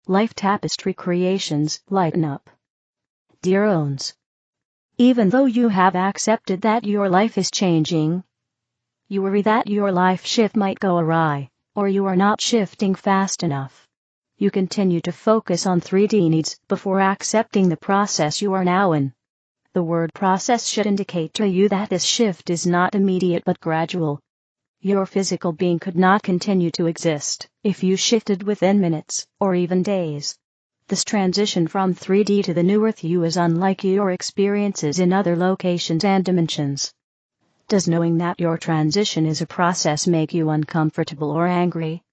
Life Tapestry Creations, Lighten Up. Dear Owns, even though you have accepted that your life is changing, you worry that your life shift might go awry, or you are not shifting fast enough. You continue to focus on 3D needs before accepting the process you are now in. The word process should indicate to you that this shift is not immediate but gradual. Your physical being could not continue to exist if you shifted within minutes, or even days. This transition from 3D to the new Earth you is unlike your experiences in other locations and dimensions. Does knowing that your transition is a process make you uncomfortable or angry?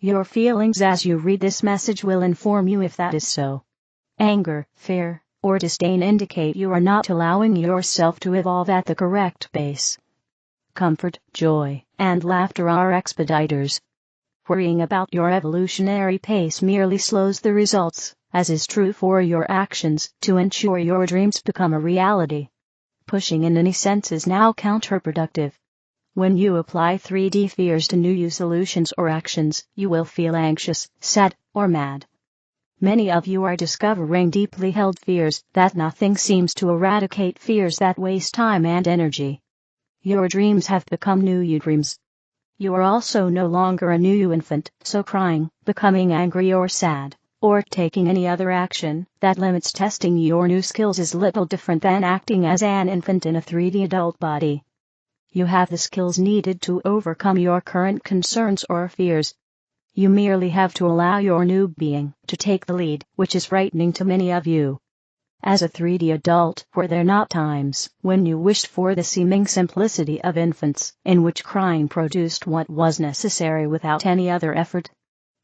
Your feelings as you read this message will inform you if that is so. Anger, fear, or disdain indicate you are not allowing yourself to evolve at the correct pace. Comfort, joy, and laughter are expediters. Worrying about your evolutionary pace merely slows the results, as is true for your actions, to ensure your dreams become a reality. Pushing in any sense is now counterproductive. When you apply 3D fears to new solutions or actions, you will feel anxious, sad, or mad. Many of you are discovering deeply held fears that nothing seems to eradicate, fears that waste time and energy. Your dreams have become new you dreams. You are also no longer a new you infant, so crying, becoming angry or sad, or taking any other action that limits testing your new skills is little different than acting as an infant in a 3D adult body. You have the skills needed to overcome your current concerns or fears. You merely have to allow your new being to take the lead, which is frightening to many of you. As a 3D adult, were there not times when you wished for the seeming simplicity of infants, in which crying produced what was necessary without any other effort?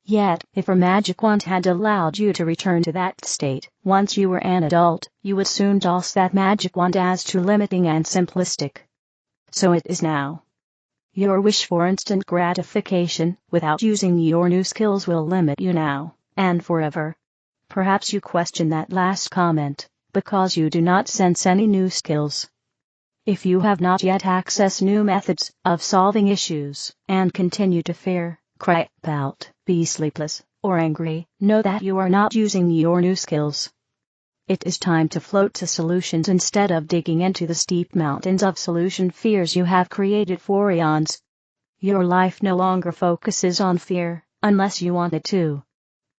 Yet, if a magic wand had allowed you to return to that state, once you were an adult, you would soon toss that magic wand as too limiting and simplistic. So it is now. Your wish for instant gratification, without using your new skills, will limit you now, and forever. Perhaps you question that last comment, because you do not sense any new skills. If you have not yet accessed new methods of solving issues, and continue to fear, cry out, be sleepless, or angry, know that you are not using your new skills. It is time to float to solutions instead of digging into the steep mountains of solution fears you have created for eons. Your life no longer focuses on fear, unless you want it to.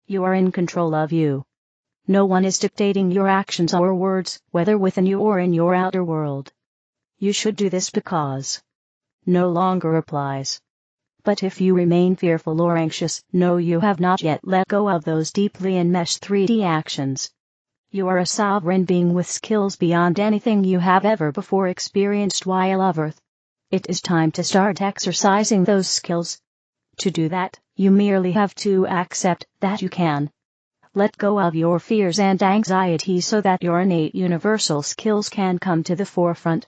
You are in control of you. No one is dictating your actions or words, whether within you or in your outer world. You should do this because no longer applies. But if you remain fearful or anxious, know you have not yet let go of those deeply enmeshed 3D actions. You are a sovereign being with skills beyond anything you have ever before experienced while of Earth. It is time to start exercising those skills. To do that, you merely have to accept that you can. Let go of your fears and anxieties so that your innate universal skills can come to the forefront.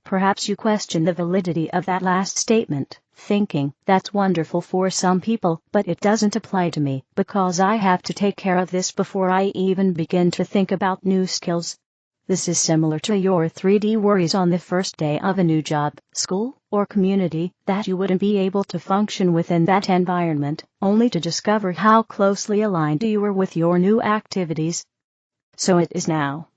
Perhaps you question the validity of that last statement, thinking, that's wonderful for some people, but it doesn't apply to me, because I have to take care of this before I even begin to think about new skills. This is similar to your 3D worries on the first day of a new job, school, or community, that you wouldn't be able to function within that environment, only to discover how closely aligned you were with your new activities. So it is now.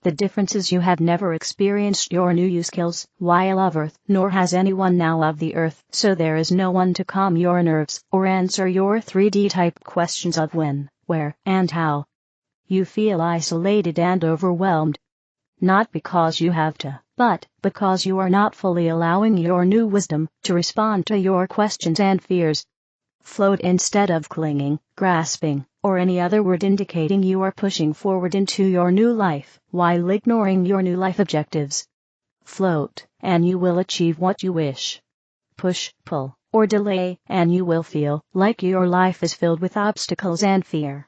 The difference is you have never experienced your new skills while of Earth, nor has anyone now of the Earth, so there is no one to calm your nerves or answer your 3D type questions of when, where, and how. You feel isolated and overwhelmed. Not because you have to, but because you are not fully allowing your new wisdom to respond to your questions and fears. Float instead of clinging, grasping, or any other word indicating you are pushing forward into your new life, while ignoring your new life objectives. Float, and you will achieve what you wish. Push, pull, or delay, and you will feel like your life is filled with obstacles and fear.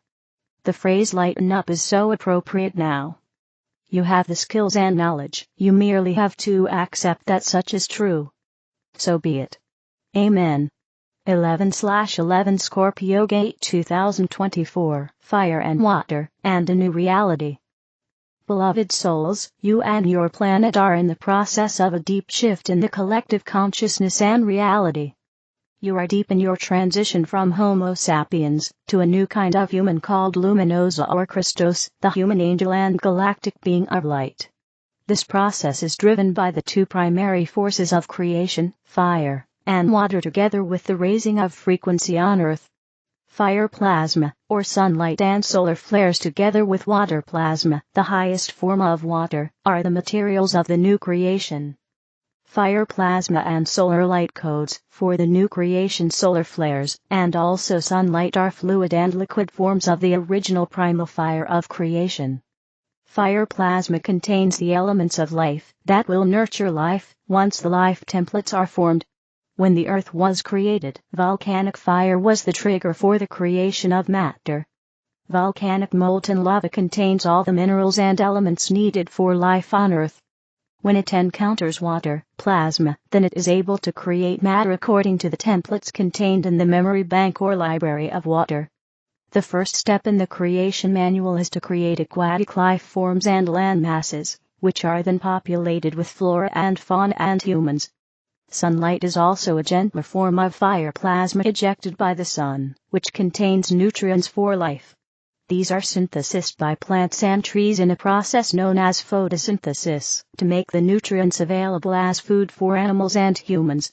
The phrase lighten up is so appropriate now. You have the skills and knowledge, you merely have to accept that such is true. So be it. Amen. 11/11 Scorpio Gate 2024, Fire and Water, and a New Reality. Beloved souls, you and your planet are in the process of a deep shift in the collective consciousness and reality. You are deep in your transition from Homo sapiens to a new kind of human called Luminosa or Christos, the human angel and galactic being of light. This process is driven by the two primary forces of creation, fire and water, together with the raising of frequency on Earth. Fire plasma, or sunlight, and solar flares together with water plasma, the highest form of water, are the materials of the new creation. Fire plasma and solar light codes for the new creation solar flares, and also sunlight, are fluid and liquid forms of the original primal fire of creation. Fire plasma contains the elements of life that will nurture life once the life templates are formed. When the earth was created, volcanic fire was the trigger for the creation of matter. Volcanic molten lava contains all the minerals and elements needed for life on earth. When it encounters water, plasma, then it is able to create matter according to the templates contained in the memory bank or library of water. The first step in the creation manual is to create aquatic life forms and land masses, which are then populated with flora and fauna and humans. Sunlight is also a gentler form of fire plasma ejected by the sun, which contains nutrients for life. These are synthesized by plants and trees in a process known as photosynthesis, to make the nutrients available as food for animals and humans.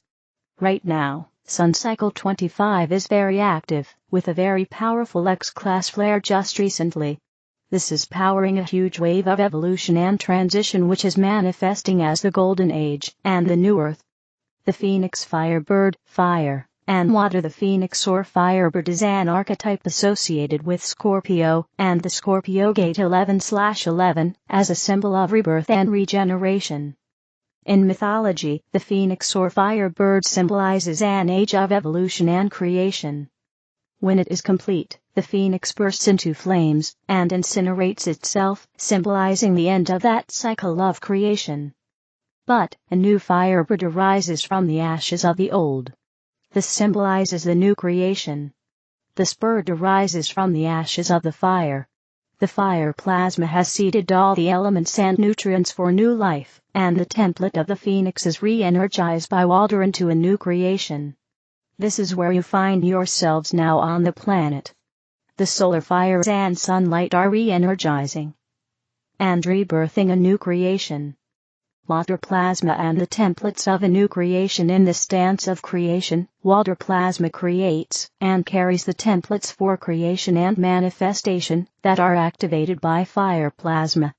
Right now, Sun Cycle 25 is very active, with a very powerful X-class flare just recently. This is powering a huge wave of evolution and transition which is manifesting as the Golden Age and the New Earth. The Phoenix Firebird, fire and water. The Phoenix or Firebird is an archetype associated with Scorpio and the Scorpio Gate 11/11 as a symbol of rebirth and regeneration. In mythology, the Phoenix or Firebird symbolizes an age of evolution and creation. When it is complete, the Phoenix bursts into flames and incinerates itself, symbolizing the end of that cycle of creation. But a new Firebird arises from the ashes of the old. This symbolizes the new creation. This bird arises from the ashes of the fire. The fire plasma has seeded all the elements and nutrients for new life, and the template of the Phoenix is re-energized by water into a new creation. This is where you find yourselves now on the planet. The solar fires and sunlight are re-energizing and rebirthing a new creation. Water plasma and the templates of a new creation. In this dance of creation, water plasma creates and carries the templates for creation and manifestation that are activated by fire plasma.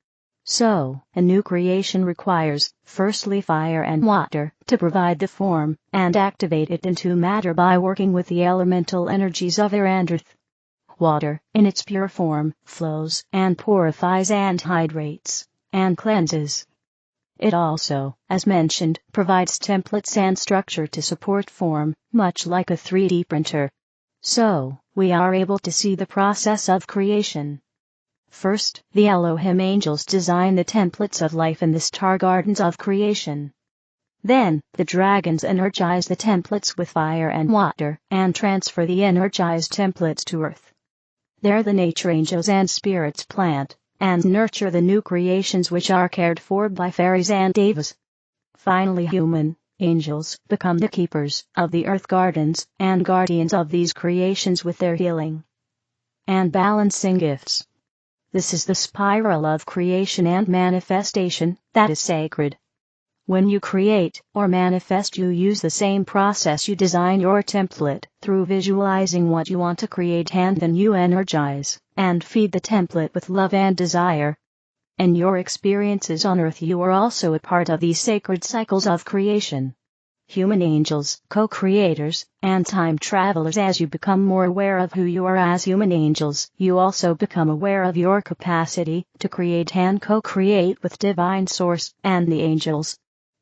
So, a new creation requires, firstly, fire and water to provide the form and activate it into matter by working with the elemental energies of air and earth. Water, in its pure form, flows and purifies and hydrates and cleanses. It also, as mentioned, provides templates and structure to support form, much like a 3D printer. So, we are able to see the process of creation. First, the Elohim angels design the templates of life in the star gardens of creation. Then, the dragons energize the templates with fire and water, and transfer the energized templates to earth. There the nature angels and spirits plant and nurture the new creations which are cared for by fairies and devas. Finally, human angels become the keepers of the earth gardens and guardians of these creations with their healing and balancing gifts. This is the spiral of creation and manifestation that is sacred. When you create or manifest, you use the same process. You design your template through visualizing what you want to create, and then you energize and feed the template with love and desire. In your experiences on Earth, you are also a part of these sacred cycles of creation. Human angels, co-creators, and time travelers. As you become more aware of who you are as human angels, you also become aware of your capacity to create and co-create with Divine Source and the angels.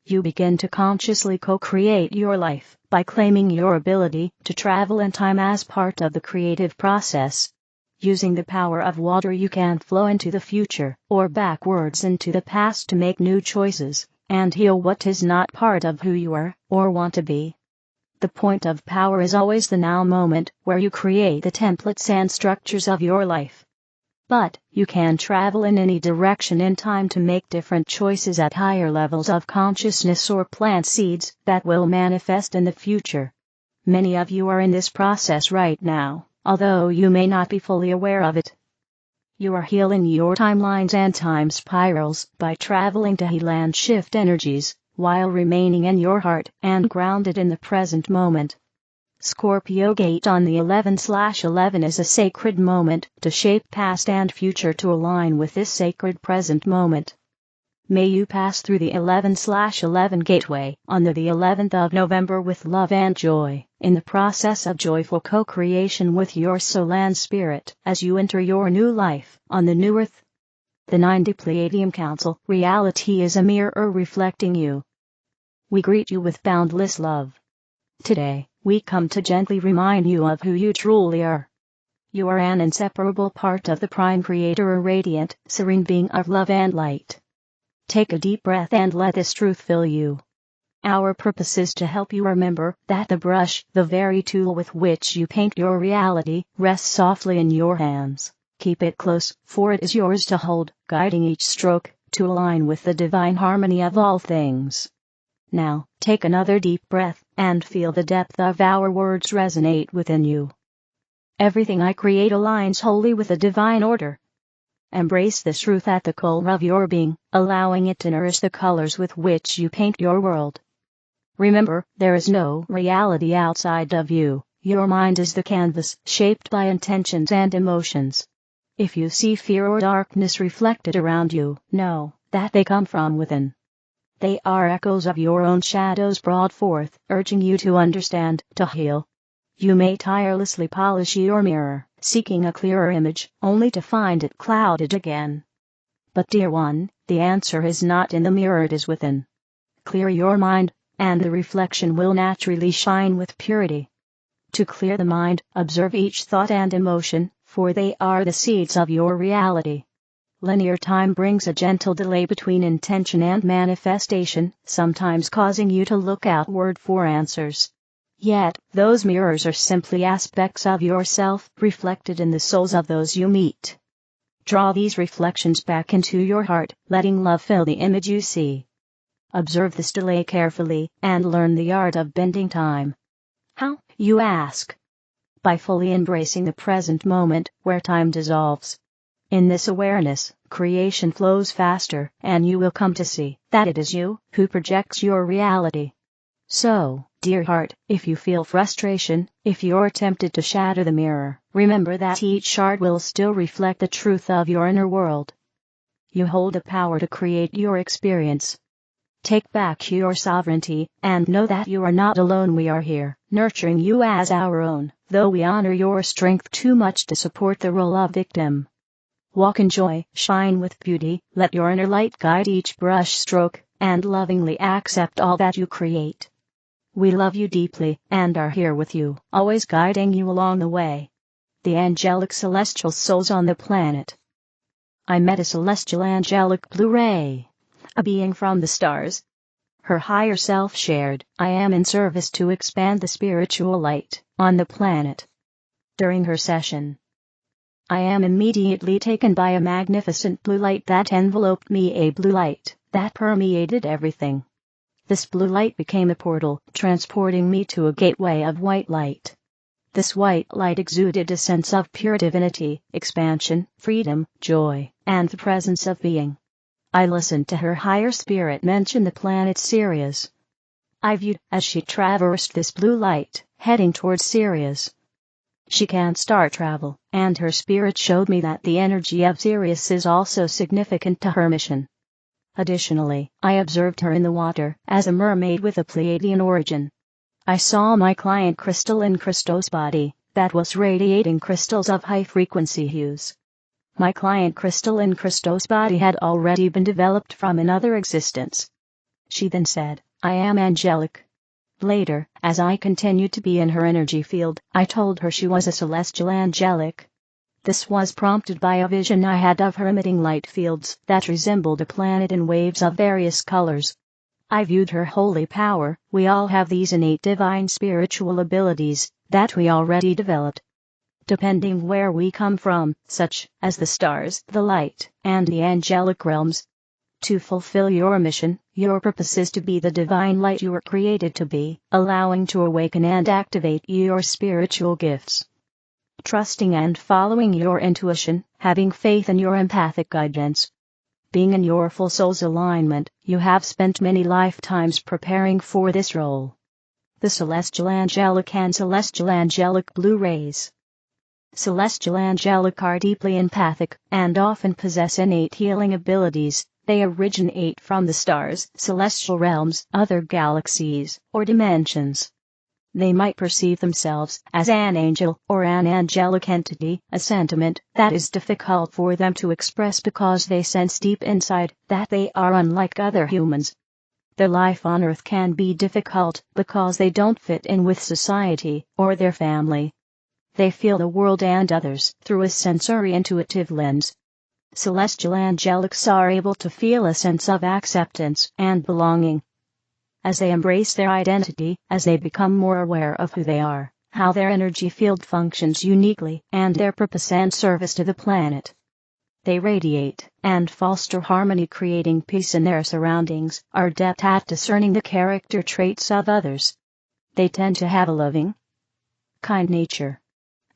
You begin to consciously co-create your life by claiming your ability to travel in time as part of the creative process. Using the power of water, you can flow into the future or backwards into the past to make new choices and heal what is not part of who you are or want to be. The point of power is always the now moment, where you create the templates and structures of your life. But you can travel in any direction in time to make different choices at higher levels of consciousness or plant seeds that will manifest in the future. Many of you are in this process right now, although you may not be fully aware of it. You are healing your timelines and time spirals by traveling to heal and shift energies, while remaining in your heart and grounded in the present moment. Scorpio gate on the 11/11 is a sacred moment to shape past and future to align with this sacred present moment. May you pass through the 11/11 gateway on the 11th of November with love and joy, in the process of joyful co-creation with your soul and spirit as you enter your new life on the new earth. The 90 Pleiadian Council reality is a mirror reflecting you. We greet you with boundless love. Today, we come to gently remind you of who you truly are. You are an inseparable part of the Prime Creator, a radiant, serene being of love and light. Take a deep breath and let this truth fill you. Our purpose is to help you remember that the brush, the very tool with which you paint your reality, rests softly in your hands. Keep it close, for it is yours to hold, guiding each stroke, to align with the divine harmony of all things. Now, take another deep breath, and feel the depth of our words resonate within you. Everything I create aligns wholly with the divine order. Embrace this truth at the core of your being, allowing it to nourish the colors with which you paint your world. Remember, there is no reality outside of you. Your mind is the canvas, shaped by intentions and emotions. If you see fear or darkness reflected around you, know that they come from within. They are echoes of your own shadows brought forth, urging you to understand, to heal. You may tirelessly polish your mirror, seeking a clearer image, only to find it clouded again. But dear one, the answer is not in the mirror, it is within. Clear your mind, and the reflection will naturally shine with purity. To clear the mind, observe each thought and emotion, for they are the seeds of your reality. Linear time brings a gentle delay between intention and manifestation, sometimes causing you to look outward for answers. Yet, those mirrors are simply aspects of yourself, reflected in the souls of those you meet. Draw these reflections back into your heart, letting love fill the image you see. Observe this delay carefully, and learn the art of bending time. How, you ask? By fully embracing the present moment, where time dissolves. In this awareness, creation flows faster, and you will come to see that it is you who projects your reality. So, dear heart, if you feel frustration, if you're tempted to shatter the mirror, remember that each shard will still reflect the truth of your inner world. You hold the power to create your experience. Take back your sovereignty, and know that you are not alone. We are here, nurturing you as our own, though we honor your strength too much to support the role of victim. Walk in joy, shine with beauty, let your inner light guide each brush stroke, and lovingly accept all that you create. We love you deeply, and are here with you, always guiding you along the way. The angelic celestial souls on the planet. I met a celestial angelic blue ray, a being from the stars. Her higher self shared, I am in service to expand the spiritual light on the planet. During her session, I am immediately taken by a magnificent blue light that enveloped me, a blue light that permeated everything. This blue light became a portal, transporting me to a gateway of white light. This white light exuded a sense of pure divinity, expansion, freedom, joy, and the presence of being. I listened to her higher spirit mention the planet Sirius. I viewed as she traversed this blue light, heading towards Sirius. She can start travel, and her spirit showed me that the energy of Sirius is also significant to her mission. Additionally, I observed her in the water, as a mermaid with a Pleiadian origin. I saw my client crystal in Christo's body, that was radiating crystals of high-frequency hues. My client crystal in Christo's body had already been developed from another existence. She then said, I am Angelic. Later, as I continued to be in her energy field, I told her she was a celestial angelic. This was prompted by a vision I had of her emitting light fields that resembled a planet in waves of various colors. I viewed her holy power. We all have these innate divine spiritual abilities that we already developed. Depending where we come from, such as the stars, the light, and the angelic realms. To fulfill your mission, your purpose is to be the divine light you were created to be, allowing to awaken and activate your spiritual gifts. Trusting and following your intuition, having faith in your empathic guidance. Being in your full soul's alignment, you have spent many lifetimes preparing for this role. The Celestial Angelic and Celestial Angelic Blue Rays. Celestial Angelic are deeply empathic, and often possess innate healing abilities. They originate from the stars, celestial realms, other galaxies, or dimensions. They might perceive themselves as an angel or an angelic entity, a sentiment that is difficult for them to express because they sense deep inside that they are unlike other humans. Their life on Earth can be difficult because they don't fit in with society or their family. They feel the world and others through a sensory-intuitive lens. Celestial angelics are able to feel a sense of acceptance and belonging. As they embrace their identity, as they become more aware of who they are, how their energy field functions uniquely, and their purpose and service to the planet. They radiate and foster harmony, creating peace in their surroundings, are adept at discerning the character traits of others. They tend to have a loving, kind nature.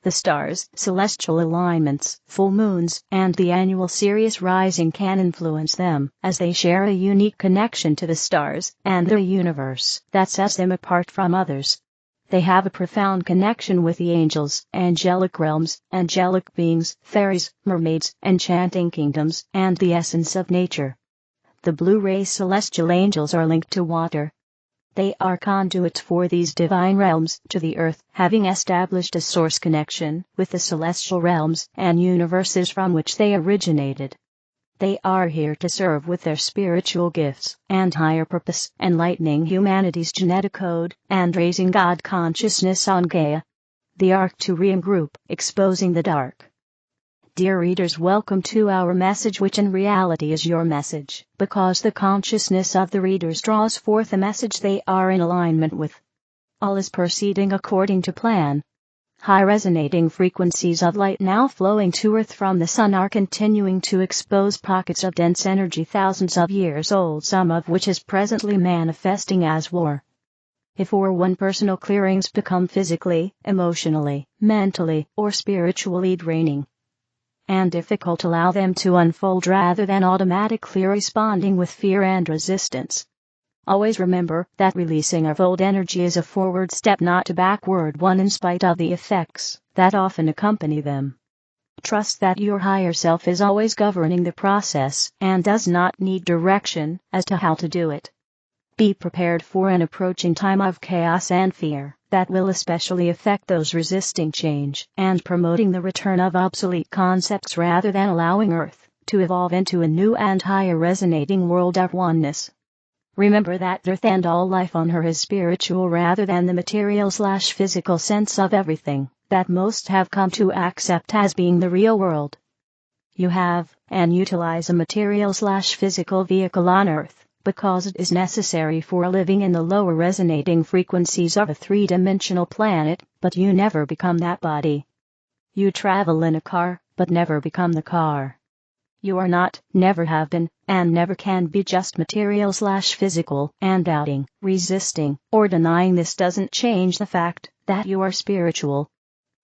The stars, celestial alignments, full moons, and the annual Sirius rising can influence them, as they share a unique connection to the stars and the universe that sets them apart from others. They have a profound connection with the angels, angelic realms, angelic beings, fairies, mermaids, enchanting kingdoms, and the essence of nature. The blue-ray celestial angels are linked to water. They are conduits for these divine realms to the earth, having established a source connection with the celestial realms and universes from which they originated. They are here to serve with their spiritual gifts and higher purpose, enlightening humanity's genetic code and raising God consciousness on Gaia. The Arcturian group, exposing the dark. Dear readers, welcome to our message, which in reality is your message, because the consciousness of the readers draws forth a message they are in alignment with. All is proceeding according to plan. High resonating frequencies of light now flowing to Earth from the Sun are continuing to expose pockets of dense energy thousands of years old, some of which is presently manifesting as war. If or when personal clearings become physically, emotionally, mentally, or spiritually draining and difficult, allow them to unfold rather than automatically responding with fear and resistance. Always remember that releasing of old energy is a forward step, not a backward one, in spite of the effects that often accompany them. Trust that your higher self is always governing the process and does not need direction as to how to do it. Be prepared for an approaching time of chaos and fear that will especially affect those resisting change and promoting the return of obsolete concepts rather than allowing Earth to evolve into a new and higher resonating world of oneness. Remember that Earth and all life on her is spiritual rather than the material/physical sense of everything that most have come to accept as being the real world. You have and utilize a material/physical vehicle on Earth because it is necessary for living in the lower resonating frequencies of a three-dimensional planet, but you never become that body. You travel in a car, but never become the car. You are not, never have been, and never can be just material/physical, and doubting, resisting, or denying this doesn't change the fact that you are spiritual.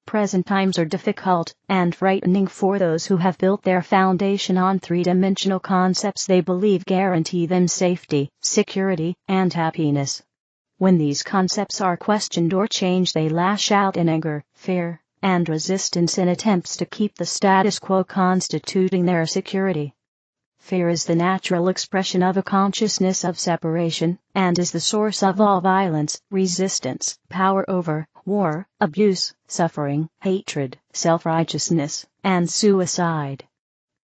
Present times are difficult and frightening for those who have built their foundation on three-dimensional concepts they believe guarantee them safety, security, and happiness. When these concepts are questioned or changed, they lash out in anger, fear, and resistance in attempts to keep the status quo constituting their security. Fear is the natural expression of a consciousness of separation, and is the source of all violence, resistance, power over, war, abuse, suffering, hatred, self-righteousness, and suicide.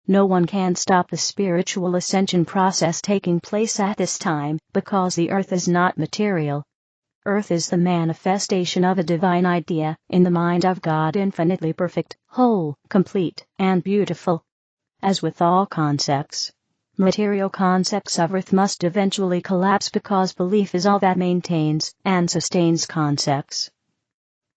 No one can stop the spiritual ascension process taking place at this time, because the Earth is not material. Earth is the manifestation of a divine idea in the mind of God, infinitely perfect, whole, complete, and beautiful. As with all concepts, material concepts of Earth must eventually collapse because belief is all that maintains and sustains concepts.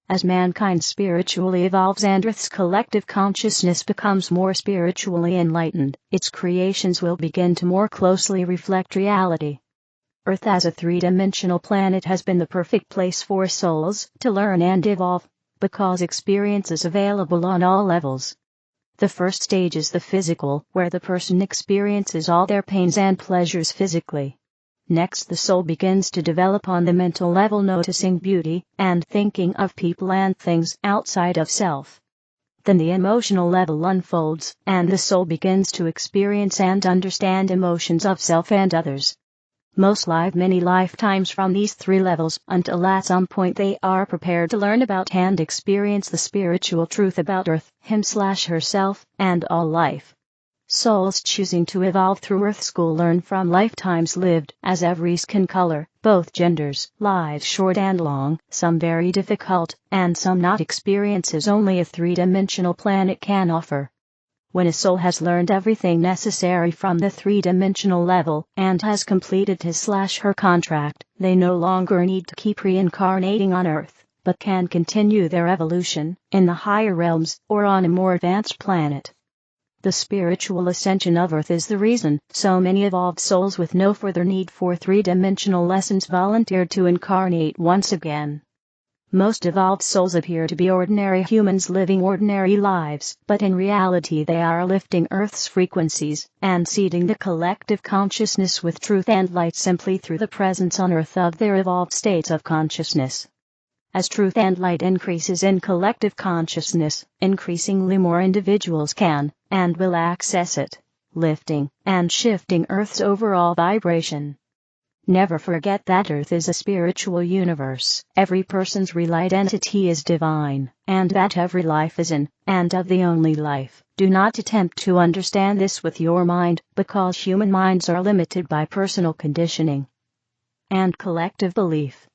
As mankind spiritually evolves and Earth's collective consciousness becomes more spiritually enlightened, its creations will begin to more closely reflect reality. Earth as a three-dimensional planet has been the perfect place for souls to learn and evolve, because experience is available on all levels. The first stage is the physical, where the person experiences all their pains and pleasures physically. Next, the soul begins to develop on the mental level, noticing beauty and thinking of people and things outside of self. Then the emotional level unfolds, and the soul begins to experience and understand emotions of self and others. Most live many lifetimes from these three levels, until at some point they are prepared to learn about and experience the spiritual truth about Earth, him/herself, and all life. Souls choosing to evolve through Earth School learn from lifetimes lived as every skin color, both genders, lives short and long, some very difficult, and some not, experiences only a three-dimensional planet can offer. When a soul has learned everything necessary from the three-dimensional level and has completed his/her contract, they no longer need to keep reincarnating on Earth, but can continue their evolution in the higher realms or on a more advanced planet. The spiritual ascension of Earth is the reason so many evolved souls with no further need for three-dimensional lessons volunteered to incarnate once again. Most evolved souls appear to be ordinary humans living ordinary lives, but in reality they are lifting Earth's frequencies and seeding the collective consciousness with truth and light simply through the presence on Earth of their evolved states of consciousness. As truth and light increases in collective consciousness, increasingly more individuals can and will access it, lifting and shifting Earth's overall vibration. Never forget that Earth is a spiritual universe. Every person's real identity is divine, and that every life is in and of the only life. Do not attempt to understand this with your mind, because human minds are limited by personal conditioning and collective belief.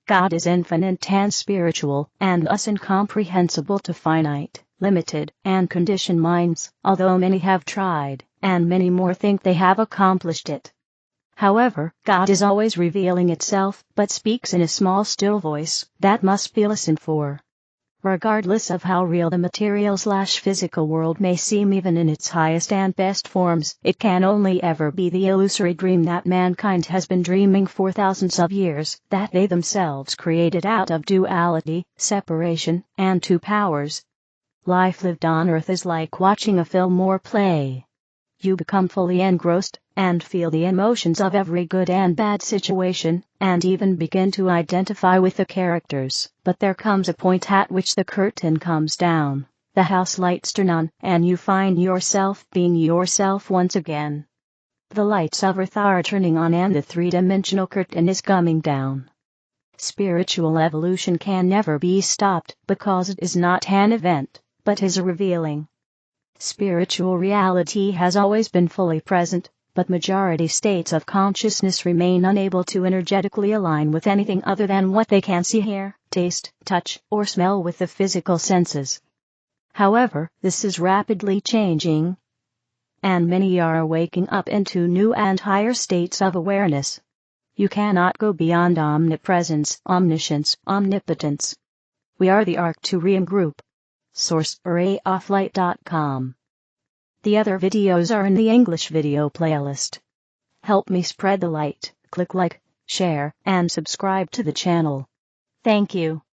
God is infinite and spiritual, and thus incomprehensible to finite, limited, and conditioned minds, although many have tried, and many more think they have accomplished it. However, God is always revealing itself, but speaks in a small still voice that must be listened for. Regardless of how real the material/physical world may seem, even in its highest and best forms, it can only ever be the illusory dream that mankind has been dreaming for thousands of years, that they themselves created out of duality, separation, and two powers. Life lived on Earth is like watching a film or play. You become fully engrossed, and feel the emotions of every good and bad situation, and even begin to identify with the characters. But there comes a point at which the curtain comes down, the house lights turn on, and you find yourself being yourself once again. The lights of Earth are turning on and the three-dimensional curtain is coming down. Spiritual evolution can never be stopped, because it is not an event, but is a revealing. Spiritual reality has always been fully present, but majority states of consciousness remain unable to energetically align with anything other than what they can see, hear, taste, touch, or smell with the physical senses. However, this is rapidly changing, and many are waking up into new and higher states of awareness. You cannot go beyond omnipresence, omniscience, omnipotence. We are the Arcturian group. Source: arrayoflight.com. The other videos are in the English video playlist. Help me spread the light. Click like, share, and subscribe to the channel. Thank you.